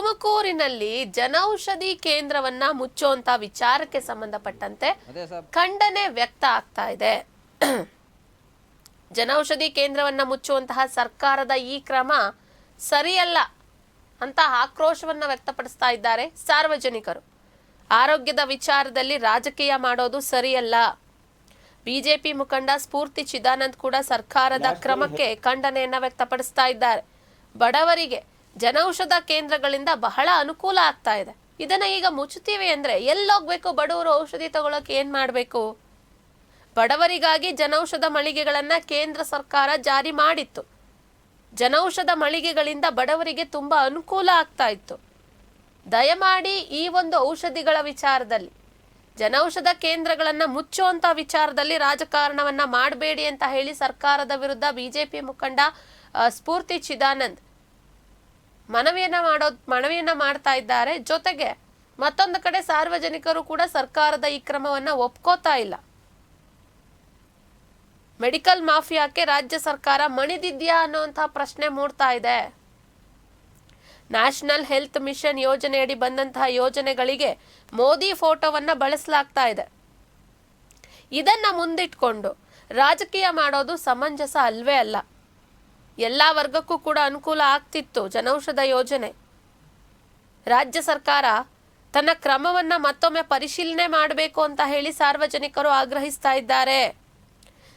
ತುಮಕೂರಿನಲ್ಲಿ ಜನೌಷಧಿ ಕೇಂದ್ರವನ್ನ ಮುಚ್ಚುವಂತ ವಿಚಾರಕ್ಕೆ ಸಂಬಂಧಪಟ್ಟಂತೆ ಖಂಡನೆ ವ್ಯಕ್ತ ಆಗ್ತಾ ಇದೆ. ಜನೌಷಧಿ ಕೇಂದ್ರವನ್ನ ಮುಚ್ಚುವಂತಹ ಸರ್ಕಾರದ ಈ ಕ್ರಮ ಸರಿಯಲ್ಲ ಅಂತ ಆಕ್ರೋಶವನ್ನ ವ್ಯಕ್ತಪಡಿಸ್ತಾ ಇದ್ದಾರೆ ಸಾರ್ವಜನಿಕರು. ಆರೋಗ್ಯದ ವಿಚಾರದಲ್ಲಿ ರಾಜಕೀಯ ಮಾಡೋದು ಸರಿಯಲ್ಲ. ಬಿಜೆಪಿ ಮುಖಂಡ ಸ್ಫೂರ್ತಿ ಚಿದಾನಂದ್ ಕೂಡ ಸರ್ಕಾರದ ಕ್ರಮಕ್ಕೆ ಖಂಡನೆಯನ್ನ ವ್ಯಕ್ತಪಡಿಸ್ತಾ ಇದ್ದಾರೆ. ಬಡವರಿಗೆ ಜನೌಷಧ ಕೇಂದ್ರಗಳಿಂದ ಬಹಳ ಅನುಕೂಲ ಆಗ್ತಾ ಇದೆ. ಇದನ್ನ ಈಗ ಮುಚ್ಚುತ್ತೀವಿ ಅಂದ್ರೆ ಎಲ್ಲೋಗ್ಬೇಕು? ಬಡವರು ಔಷಧಿ ತಗೊಳಕ್ ಏನ್ ಮಾಡ್ಬೇಕು? ಬಡವರಿಗಾಗಿ ಜನೌಷಧ ಮಳಿಗೆಗಳನ್ನ ಕೇಂದ್ರ ಸರ್ಕಾರ ಜಾರಿ ಮಾಡಿತ್ತು. ಜನೌಷಧ ಮಳಿಗೆಗಳಿಂದ ಬಡವರಿಗೆ ತುಂಬಾ ಅನುಕೂಲ ಆಗ್ತಾ ಇತ್ತು. ದಯಮಾಡಿ ಈ ಒಂದು ಔಷಧಿಗಳ ವಿಚಾರದಲ್ಲಿ, ಜನೌಷಧ ಕೇಂದ್ರಗಳನ್ನ ಮುಚ್ಚುವಂತ ವಿಚಾರದಲ್ಲಿ ರಾಜಕಾರಣವನ್ನ ಮಾಡಬೇಡಿ ಅಂತ ಹೇಳಿ ಸರ್ಕಾರದ ವಿರುದ್ಧ ಬಿಜೆಪಿ ಮುಖಂಡ ಸ್ಫೂರ್ತಿ ಚಿದಾನಂದ್ ಮನವಿಯನ್ನ ಮಾಡ್ತಾ ಇದ್ದಾರೆ. ಜೊತೆಗೆ ಮತ್ತೊಂದು ಕಡೆ ಸಾರ್ವಜನಿಕರು ಕೂಡ ಸರ್ಕಾರದ ಈ ಕ್ರಮವನ್ನ ಒಪ್ಕೋತಾ ಇಲ್ಲ. ಮೆಡಿಕಲ್ ಮಾಫಿಯಾಕ್ಕೆ ರಾಜ್ಯ ಸರ್ಕಾರ ಮಣಿದಿದ್ಯಾ ಅನ್ನುವಂತಹ ಪ್ರಶ್ನೆ ಮೂಡ್ತಾ ಇದೆ. ನ್ಯಾಷನಲ್ ಹೆಲ್ತ್ ಮಿಷನ್ ಯೋಜನೆಯಡಿ ಬಂದಂತಹ ಯೋಜನೆಗಳಿಗೆ ಮೋದಿ ಫೋಟೋವನ್ನ ಬಳಸಲಾಗ್ತಾ ಇದೆ. ಇದನ್ನ ಮುಂದಿಟ್ಕೊಂಡು ರಾಜಕೀಯ ಮಾಡೋದು ಸಮಂಜಸ ಅಲ್ವೇ ಅಲ್ಲ. ಎಲ್ಲಾ ವರ್ಗಕ್ಕೂ ಕೂಡ ಅನುಕೂಲ ಆಗ್ತಿತ್ತು ಜನೌಷಧ ಯೋಜನೆ. ರಾಜ್ಯ ಸರ್ಕಾರ ತನ್ನ ಕ್ರಮವನ್ನ ಮತ್ತೊಮ್ಮೆ ಪರಿಶೀಲನೆ ಮಾಡಬೇಕು ಅಂತ ಹೇಳಿ ಸಾರ್ವಜನಿಕರು ಆಗ್ರಹಿಸ್ತಾ ಇದ್ದಾರೆ.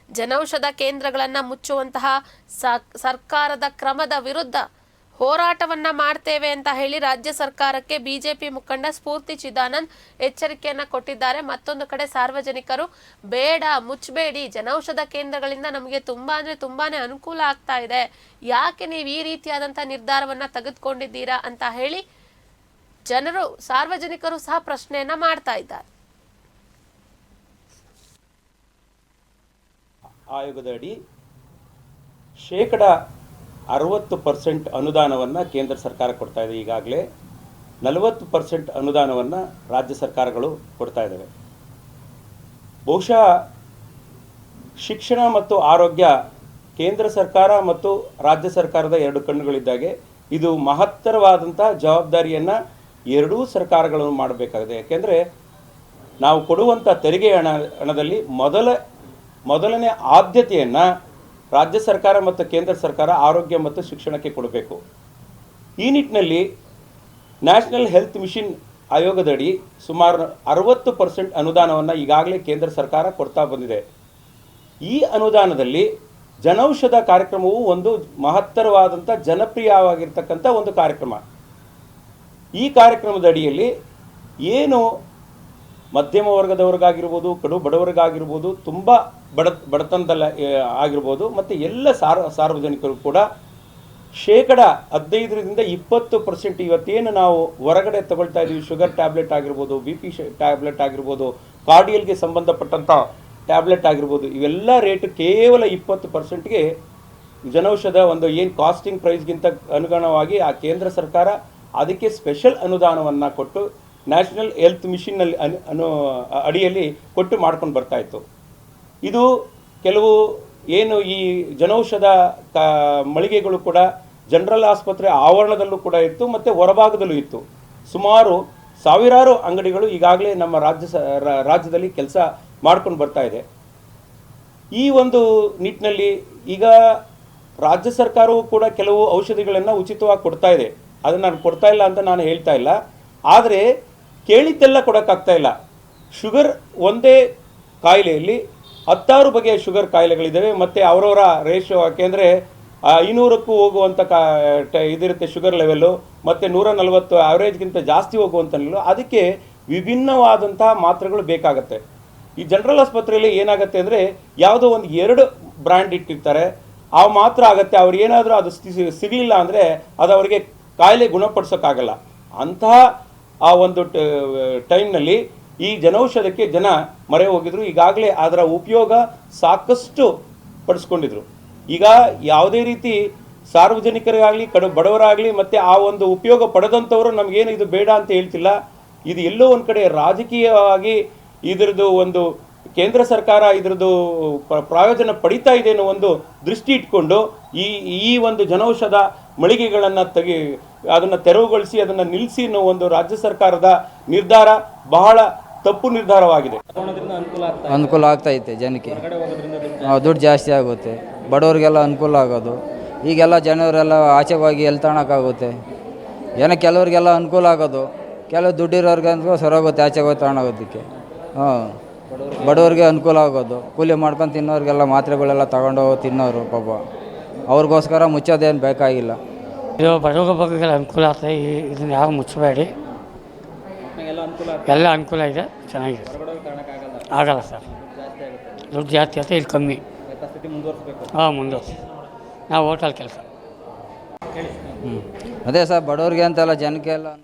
ಜನೌಷಧ ಕೇಂದ್ರಗಳನ್ನ ಮುಚ್ಚುವಂತಹ ಸರ್ಕಾರದ ಕ್ರಮದ ವಿರುದ್ಧ ಹೋರಾಟವನ್ನ ಮಾಡ್ತೇವೆ ಅಂತ ಹೇಳಿ ರಾಜ್ಯ ಸರ್ಕಾರಕ್ಕೆ ಬಿಜೆಪಿ ಮುಖಂಡ ಸ್ಫೂರ್ತಿ ಚಿದಾನಂದ್ ಎಚ್ಚರಿಕೆಯನ್ನ ಕೊಟ್ಟಿದ್ದಾರೆ. ಮತ್ತೊಂದು ಕಡೆ ಸಾರ್ವಜನಿಕರು ಬೇಡ, ಮುಚ್ಚಬೇಡಿ, ಜನೌಷಧ ಕೇಂದ್ರಗಳಿಂದ ನಮಗೆ ತುಂಬಾನೇ ಅನುಕೂಲ ಆಗ್ತಾ ಇದೆ, ಯಾಕೆ ನೀವು ಈ ರೀತಿಯಾದಂತ ನಿರ್ಧಾರವನ್ನ ತೆಗೆದುಕೊಂಡಿದ್ದೀರಾ ಅಂತ ಹೇಳಿ ಸಾರ್ವಜನಿಕರು ಸಹ ಪ್ರಶ್ನೆಯನ್ನ ಮಾಡ್ತಾ ಇದ್ದಾರೆ. ಆಯೋಗದ ಅಡಿ 60% ಅನುದಾನವನ್ನು ಕೇಂದ್ರ ಸರ್ಕಾರ ಕೊಡ್ತಾ ಇದೆ. ಈಗಾಗಲೇ 40% ಅನುದಾನವನ್ನು ರಾಜ್ಯ ಸರ್ಕಾರಗಳು ಕೊಡ್ತಾ ಇದ್ದಾವೆ. ಬಹುಶಃ ಶಿಕ್ಷಣ ಮತ್ತು ಆರೋಗ್ಯ ಕೇಂದ್ರ ಸರ್ಕಾರ ಮತ್ತು ರಾಜ್ಯ ಸರ್ಕಾರದ ಎರಡು ಕಣ್ಣುಗಳಿದ್ದಾಗೆ ಇದು ಮಹತ್ತರವಾದಂಥ ಜವಾಬ್ದಾರಿಯನ್ನು ಎರಡೂ ಸರ್ಕಾರಗಳನ್ನು ಮಾಡಬೇಕಾಗಿದೆ. ಯಾಕೆಂದರೆ ನಾವು ಕೊಡುವಂಥ ತೆರಿಗೆ ಹಣದಲ್ಲಿ ಮೊದಲನೇ ಆದ್ಯತೆಯನ್ನು ರಾಜ್ಯ ಸರ್ಕಾರ ಮತ್ತು ಕೇಂದ್ರ ಸರ್ಕಾರ ಆರೋಗ್ಯ ಮತ್ತು ಶಿಕ್ಷಣಕ್ಕೆ ಕೊಡಬೇಕು. ಈ ನಿಟ್ಟಿನಲ್ಲಿ ನ್ಯಾಷನಲ್ ಹೆಲ್ತ್ ಮಿಷನ್ ಆಯೋಗದಡಿ ಸುಮಾರು 60% ಅನುದಾನವನ್ನು ಈಗಾಗಲೇ ಕೇಂದ್ರ ಸರ್ಕಾರ ಕೊಡ್ತಾ ಬಂದಿದೆ. ಈ ಅನುದಾನದಲ್ಲಿ ಜನೌಷಧ ಕಾರ್ಯಕ್ರಮವು ಒಂದು ಮಹತ್ತರವಾದಂಥ ಜನಪ್ರಿಯವಾಗಿರ್ತಕ್ಕಂಥ ಒಂದು ಕಾರ್ಯಕ್ರಮ. ಈ ಕಾರ್ಯಕ್ರಮದ ಅಡಿಯಲ್ಲಿ ಏನು ಮಧ್ಯಮ ವರ್ಗದವ್ರಿಗಾಗಿರ್ಬೋದು, ಕಡು ಬಡವರಿಗಾಗಿರ್ಬೋದು, ತುಂಬ ಬಡತನದಲ್ಲ ಆಗಿರ್ಬೋದು, ಮತ್ತು ಎಲ್ಲ ಸಾರ್ವಜನಿಕರು ಕೂಡ 15% ಇವತ್ತೇನು ನಾವು ಹೊರಗಡೆ ತಗೊಳ್ತಾ ಇದ್ದೀವಿ, ಶುಗರ್ ಟ್ಯಾಬ್ಲೆಟ್ ಆಗಿರ್ಬೋದು, BP ಟ್ಯಾಬ್ಲೆಟ್ ಆಗಿರ್ಬೋದು, ಕಾರ್ಡಿಯಲ್ಗೆ ಸಂಬಂಧಪಟ್ಟಂಥ ಟ್ಯಾಬ್ಲೆಟ್ ಆಗಿರ್ಬೋದು, ಇವೆಲ್ಲ ರೇಟ್ ಕೇವಲ 20%ಗೆ ಜನೌಷಧ ಒಂದು ಏನು ಕಾಸ್ಟಿಂಗ್ ಪ್ರೈಸ್ಗಿಂತ ಅನುಗುಣವಾಗಿ ಆ ಕೇಂದ್ರ ಸರ್ಕಾರ ಅದಕ್ಕೆ ಸ್ಪೆಷಲ್ ಅನುದಾನವನ್ನು ಕೊಟ್ಟು ನ್ಯಾಷನಲ್ ಹೆಲ್ತ್ ಮಿಷನ್ನಲ್ಲಿ ಅಡಿಯಲ್ಲಿ ಕೊಟ್ಟು ಮಾಡ್ಕೊಂಡು ಬರ್ತಾ ಇತ್ತು. ಇದು ಕೆಲವು ಏನು ಈ ಜನೌಷಧ ಮಳಿಗೆಗಳು ಕೂಡ ಜನರಲ್ ಆಸ್ಪತ್ರೆ ಆವರಣದಲ್ಲೂ ಕೂಡ ಇತ್ತು ಮತ್ತು ಹೊರಭಾಗದಲ್ಲೂ ಇತ್ತು. ಸುಮಾರು ಸಾವಿರಾರು ಅಂಗಡಿಗಳು ಈಗಾಗಲೇ ನಮ್ಮ ರಾಜ್ಯದಲ್ಲಿ ಕೆಲಸ ಮಾಡ್ಕೊಂಡು ಬರ್ತಾ ಇದೆ. ಈ ಒಂದು ನಿಟ್ಟಿನಲ್ಲಿ ಈಗ ರಾಜ್ಯ ಸರ್ಕಾರವೂ ಕೂಡ ಕೆಲವು ಔಷಧಿಗಳನ್ನು ಉಚಿತವಾಗಿ ಕೊಡ್ತಾ ಇದೆ. ಅದನ್ನು ನಾನು ಕೊಡ್ತಾ ಇಲ್ಲ ಅಂತ ನಾನು ಹೇಳ್ತಾ ಇಲ್ಲ, ಆದರೆ ಕೇಳಿದ್ದೆಲ್ಲ ಕೊಡೋಕ್ಕಾಗ್ತಾ ಇಲ್ಲ. ಶುಗರ್ ಒಂದೇ ಕಾಯಿಲೆಯಲ್ಲಿ 16 ಬಗೆಯ ಶುಗರ್ ಕಾಯಿಲೆಗಳಿದ್ದಾವೆ ಮತ್ತು ಅವರವರ ರೇಷೋ, ಯಾಕೆಂದರೆ 500ಕ್ಕೂ ಹೋಗುವಂಥ ಇದಿರುತ್ತೆ ಶುಗರ್ ಲೆವೆಲ್ಲು, ಮತ್ತು 140 ಆವ್ರೇಜ್ಗಿಂತ ಜಾಸ್ತಿ ಹೋಗುವಂಥ, ಅದಕ್ಕೆ ವಿಭಿನ್ನವಾದಂಥ ಮಾತ್ರೆಗಳು ಬೇಕಾಗತ್ತೆ. ಈ ಜನರಲ್ ಆಸ್ಪತ್ರೆಯಲ್ಲಿ ಏನಾಗುತ್ತೆ ಅಂದರೆ ಯಾವುದೋ ಒಂದು 2 ಬ್ರ್ಯಾಂಡ್ ಇಟ್ಟಿರ್ತಾರೆ, ಆ ಮಾತ್ರ ಆಗುತ್ತೆ. ಅವ್ರು ಏನಾದರೂ ಅದು ಸಿಗಲಿಲ್ಲ ಅಂದರೆ ಅದು ಅವರಿಗೆ ಕಾಯಿಲೆ ಗುಣಪಡಿಸೋಕ್ಕಾಗಲ್ಲ. ಅಂತಹ ಆ ಒಂದು ಟೈಮ್ನಲ್ಲಿ ಈ ಜನೌಷಧಕ್ಕೆ ಜನ ಮೊರೆ ಹೋಗಿದ್ರು. ಈಗಾಗಲೇ ಅದರ ಉಪಯೋಗ ಸಾಕಷ್ಟು ಪಡಿಸ್ಕೊಂಡಿದ್ರು. ಈಗ ಯಾವುದೇ ರೀತಿ ಸಾರ್ವಜನಿಕರಿಗಾಗಲಿ ಬಡವರಾಗಲಿ ಮತ್ತು ಆ ಒಂದು ಉಪಯೋಗ ಪಡೆದಂಥವರು ನಮಗೇನು ಇದು ಬೇಡ ಅಂತ ಹೇಳ್ತಿಲ್ಲ. ಇದು ಎಲ್ಲೋ ಒಂದು ಕಡೆ ರಾಜಕೀಯವಾಗಿ ಇದರದ್ದು ಒಂದು ಕೇಂದ್ರ ಸರ್ಕಾರ ಇದರದ್ದು ಪ್ರಯೋಜನ ಪಡಿತಾ ಇದೆ ಅನ್ನೋ ಒಂದು ದೃಷ್ಟಿ ಇಟ್ಕೊಂಡು ಈ ಒಂದು ಜನೌಷಧ ಮಳಿಗೆಗಳನ್ನು ಅದನ್ನು ತೆರವುಗೊಳಿಸಿ ಅದನ್ನು ನಿಲ್ಲಿಸಿ ಅನ್ನೋ ಒಂದು ರಾಜ್ಯ ಸರ್ಕಾರದ ನಿರ್ಧಾರ ಬಹಳ ತಪ್ಪು ನಿರ್ಧಾರವಾಗಿದೆ. ಅನುಕೂಲ ಆಗ್ತೈತೆ ಜನಕ್ಕೆ, ದುಡ್ಡು ಜಾಸ್ತಿ ಆಗುತ್ತೆ, ಬಡವರಿಗೆಲ್ಲ ಅನುಕೂಲ ಆಗೋದು. ಈಗೆಲ್ಲ ಜನವರೆಲ್ಲ ಆಚೆ ಹೋಗಿ ಎಲ್ಲಿ ತಗೊಳಕ್ಕಾಗುತ್ತೆ, ಏನೋ ಕೆಲವ್ರಿಗೆಲ್ಲ ಅನುಕೂಲ ಆಗೋದು, ಕೆಲವು ದುಡ್ಡಿರೋರ್ಗೆ ಅಂತ ಸರೋಗುತ್ತೆ ಆಚೆ ಹೋಗಿ ತಗೊಳೋದಕ್ಕೆ. ಬಡವ್ರಿಗೆ ಅನುಕೂಲ ಆಗೋದು, ಕೂಲಿ ಮಾಡ್ಕೊಂಡು ತಿನ್ನೋರಿಗೆಲ್ಲ ಮಾತ್ರೆಗಳೆಲ್ಲ ತಗೊಂಡೋಗಿ ತಿನ್ನೋರು ಪಾಪ, ಅವ್ರಿಗೋಸ್ಕರ ಮುಚ್ಚೋದೇನು ಬೇಕಾಗಿಲ್ಲ. ಇದು ಬಡವರ ಬಗ್ಗೆ ಅನುಕೂಲ ಆಗ್ತದೆ, ಇದನ್ನು ಯಾರು ಮುಚ್ಚಬೇಡಿ, ಎಲ್ಲ ಅನುಕೂಲ ಇದೆ, ಚೆನ್ನಾಗಿದೆ. ಆಗಲ್ಲ ಸರ್, ದುಡ್ಡು ಜಾಸ್ತಿ ಆಗುತ್ತೆ, ಇಲ್ಲಿ ಕಮ್ಮಿ. ಮುಂದುವರ್ಸಿ ನಾವು ಹೋಟೆಲ್ ಕೆಲಸ. ಅದೇ ಸರ್, ಬಡವ್ರಿಗೆ ಅಂತೆಲ್ಲ ಜನಕ್ಕೆ ಎಲ್ಲ